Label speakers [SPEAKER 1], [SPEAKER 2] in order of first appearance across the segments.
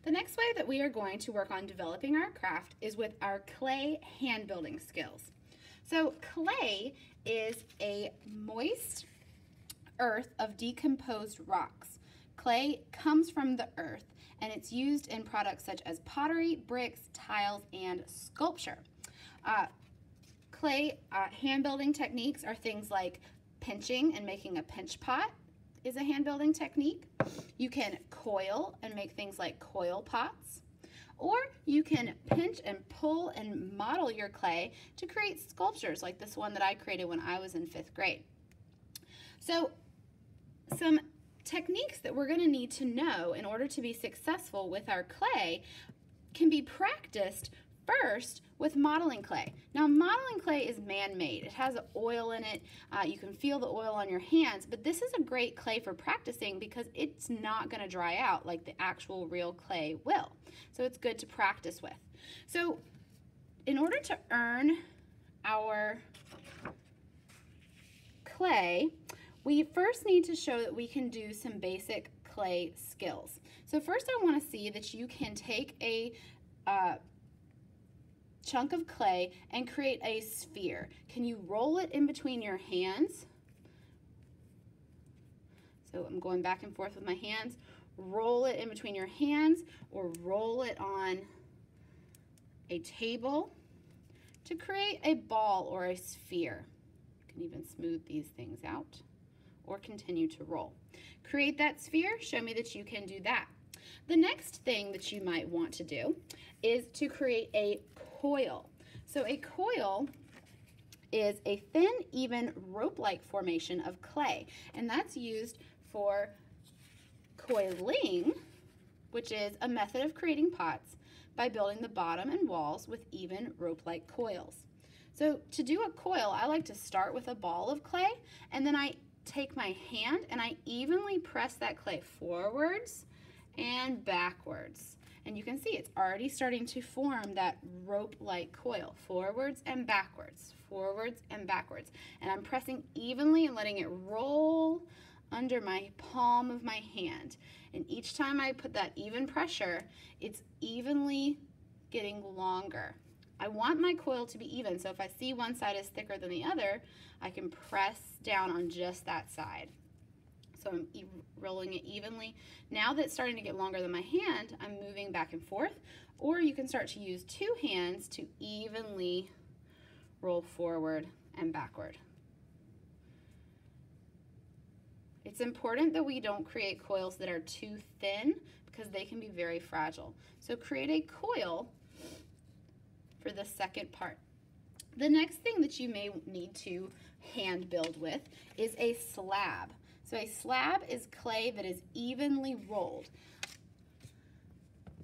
[SPEAKER 1] The next way that we are going to work on developing our craft is with our clay hand building skills. So clay is a moist earth of decomposed rocks. Clay comes from the earth and it's used in products such as pottery, bricks, tiles, and sculpture. Clay hand building techniques are things like pinching and making a pinch pot is a hand building technique. You can coil and make things like coil pots, or you can pinch and pull and model your clay to create sculptures like this one that I created when I was in 5th grade. So some techniques that we're going to need to know in order to be successful with our clay can be practiced first with modeling clay. Now, modeling clay is man-made. It has oil in it. You can feel the oil on your hands, but this is a great clay for practicing because it's not going to dry out like the actual real clay will. So it's good to practice with. So in order to earn our clay, we first need to show that we can do some basic clay skills. So first I want to see that you can take a chunk of clay and create a sphere. Can you roll it in between your hands? So I'm going back and forth with my hands. Roll it in between your hands or roll it on a table to create a ball or a sphere. You can even smooth these things out or continue to roll. Create that sphere, show me that you can do that. The next thing that you might want to do is to create a coil. So a coil is a thin, even rope-like formation of clay, and that's used for coiling, which is a method of creating pots by building the bottom and walls with even rope-like coils. So to do a coil, I like to start with a ball of clay, and then I take my hand and I evenly press that clay forwards and backwards. And you can see it's already starting to form that rope-like coil, forwards and backwards, forwards and backwards. And I'm pressing evenly and letting it roll under my palm of my hand. And each time I put that even pressure, it's evenly getting longer. I want my coil to be even, so if I see one side is thicker than the other, I can press down on just that side. So I'm rolling it evenly. Now that it's starting to get longer than my hand, I'm moving back and forth, or you can start to use 2 hands to evenly roll forward and backward. It's important that we don't create coils that are too thin because they can be very fragile. So create a coil for the second part. The next thing that you may need to hand build with is a slab. So a slab is clay that is evenly rolled.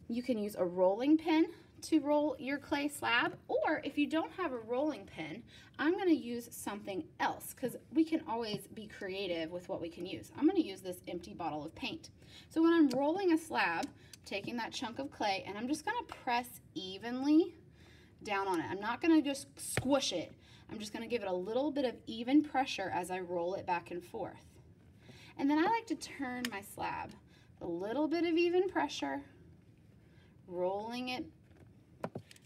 [SPEAKER 1] You can use a rolling pin to roll your clay slab, or if you don't have a rolling pin, I'm going to use something else because we can always be creative with what we can use. I'm going to use this empty bottle of paint. So when I'm rolling a slab, taking that chunk of clay, and I'm just going to press evenly down on it. I'm not going to just squish it. I'm just going to give it a little bit of even pressure as I roll it back and forth. And then I like to turn my slab. A little bit of even pressure, rolling it,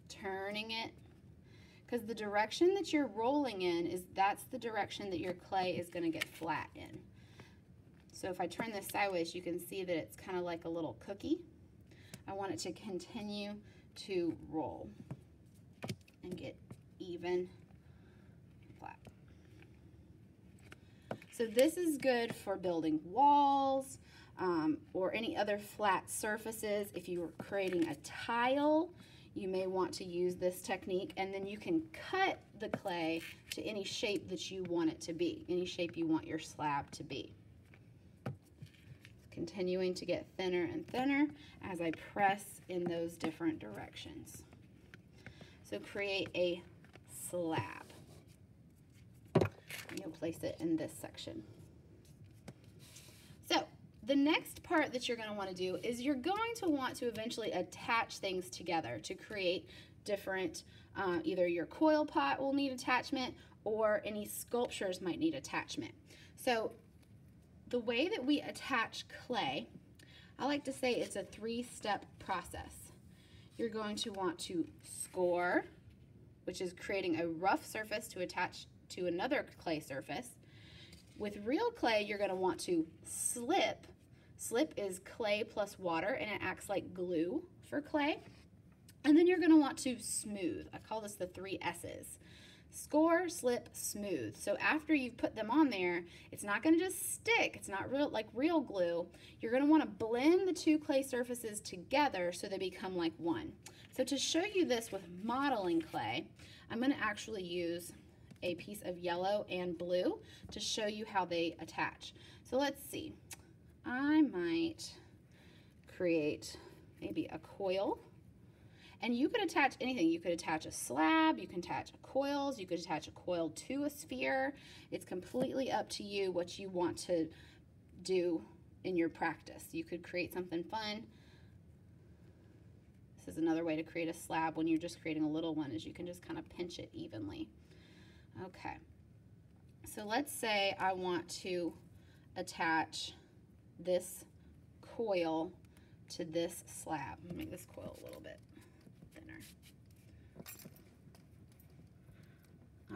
[SPEAKER 1] turning it, because the direction that you're rolling in that's the direction that your clay is going to get flat in. So if I turn this sideways, you can see that it's kind of like a little cookie. I want it to continue to roll and get even flat. So this is good for building walls or any other flat surfaces. If you were creating a tile, you may want to use this technique, and then you can cut the clay to any shape that you want it to be, any shape you want your slab to be. Continuing to get thinner and thinner as I press in those different directions. So create a slab. You'll place it in this section. So the next part that you're going to want to do is you're going to want to eventually attach things together to create different, either your coil pot will need attachment or any sculptures might need attachment. So the way that we attach clay, I like to say it's a 3-step process. You're going to want to score, which is creating a rough surface to attach to another clay surface. With real clay, you're going to want to slip. Slip is clay plus water, and it acts like glue for clay. And then you're going to want to smooth. I call this the 3 S's. Score, slip, smooth. So after you've put them on there, it's not going to just stick. It's not real like real glue. You're going to want to blend the 2 clay surfaces together so they become like one. So to show you this with modeling clay, I'm going to actually use a piece of yellow and blue to show you how they attach. So let's see. I might create maybe a coil. And you could attach anything. You could attach a slab, you can attach coils, you could attach a coil to a sphere. It's completely up to you what you want to do in your practice. You could create something fun. This is another way to create a slab when you're just creating a little one, is you can just kind of pinch it evenly. Okay, so let's say I want to attach this coil to this slab. Let me make this coil a little bit thinner.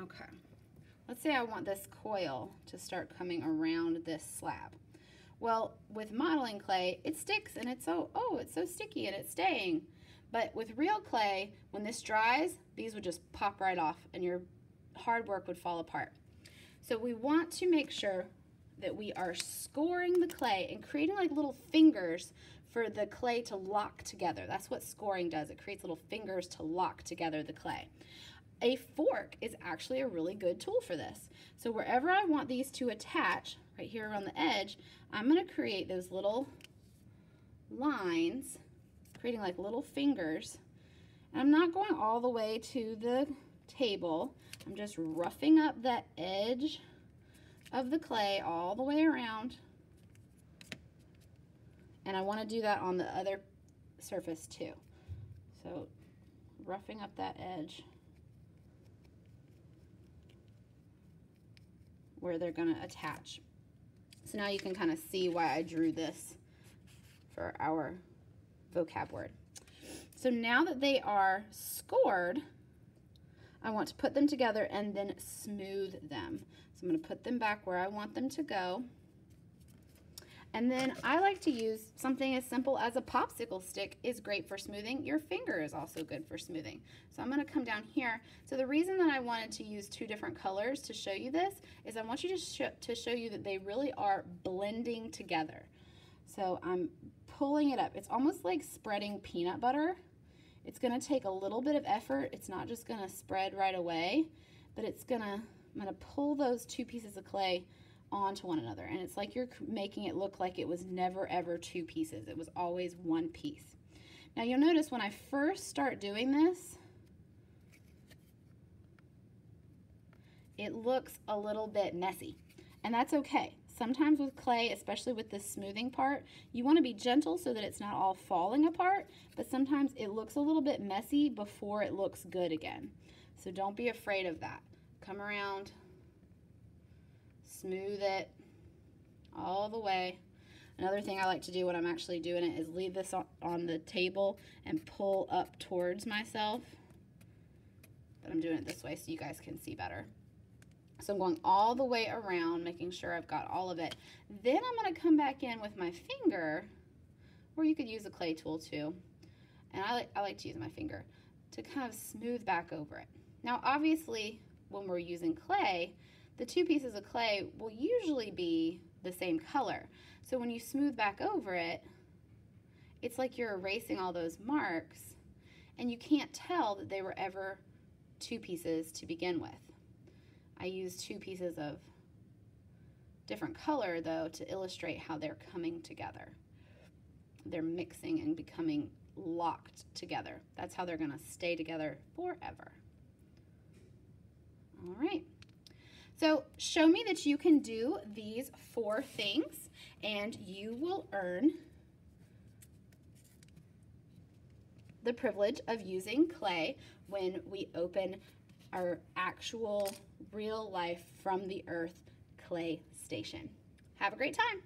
[SPEAKER 1] Okay, let's say I want this coil to start coming around this slab. Well, with modeling clay, it sticks and it's it's so sticky and it's staying. But with real clay, when this dries, these would just pop right off and your hard work would fall apart. So we want to make sure that we are scoring the clay and creating like little fingers for the clay to lock together. That's what scoring does. It creates little fingers to lock together the clay. A fork is actually a really good tool for this. So wherever I want these to attach, right here around the edge, I'm going to create those little lines, creating like little fingers. And I'm not going all the way to the table. I'm just roughing up that edge of the clay all the way around. And I want to do that on the other surface too. So roughing up that edge where they're going to attach. So now you can kind of see why I drew this for our vocab word. So now that they are scored, I want to put them together and then smooth them. So I'm going to put them back where I want them to go. And then I like to use something as simple as a popsicle stick is great for smoothing. Your finger is also good for smoothing. So I'm going to come down here. So the reason that I wanted to use 2 different colors to show you this is I want you to show you that they really are blending together. So I'm pulling it up. It's almost like spreading peanut butter. It's going to take a little bit of effort. It's not just going to spread right away, but I'm going to pull those 2 pieces of clay onto one another, and it's like you're making it look like it was never ever 2 pieces. It was always 1 piece. Now you'll notice when I first start doing this, it looks a little bit messy, and that's okay. Sometimes with clay, especially with the smoothing part, you want to be gentle so that it's not all falling apart, but sometimes it looks a little bit messy before it looks good again. So don't be afraid of that. Come around, smooth it all the way. Another thing I like to do when I'm actually doing it is leave this on the table and pull up towards myself. But I'm doing it this way so you guys can see better. So I'm going all the way around, making sure I've got all of it. Then I'm going to come back in with my finger, or you could use a clay tool too. And I like to use my finger to kind of smooth back over it. Now obviously when we're using clay, the 2 pieces of clay will usually be the same color. So when you smooth back over it, it's like you're erasing all those marks, and you can't tell that they were ever 2 pieces to begin with. I use 2 pieces of different color though to illustrate how they're coming together. They're mixing and becoming locked together. That's how they're going to stay together forever. All right. So show me that you can do these 4 things and you will earn the privilege of using clay when we open our actual real life from the earth clay station. Have a great time.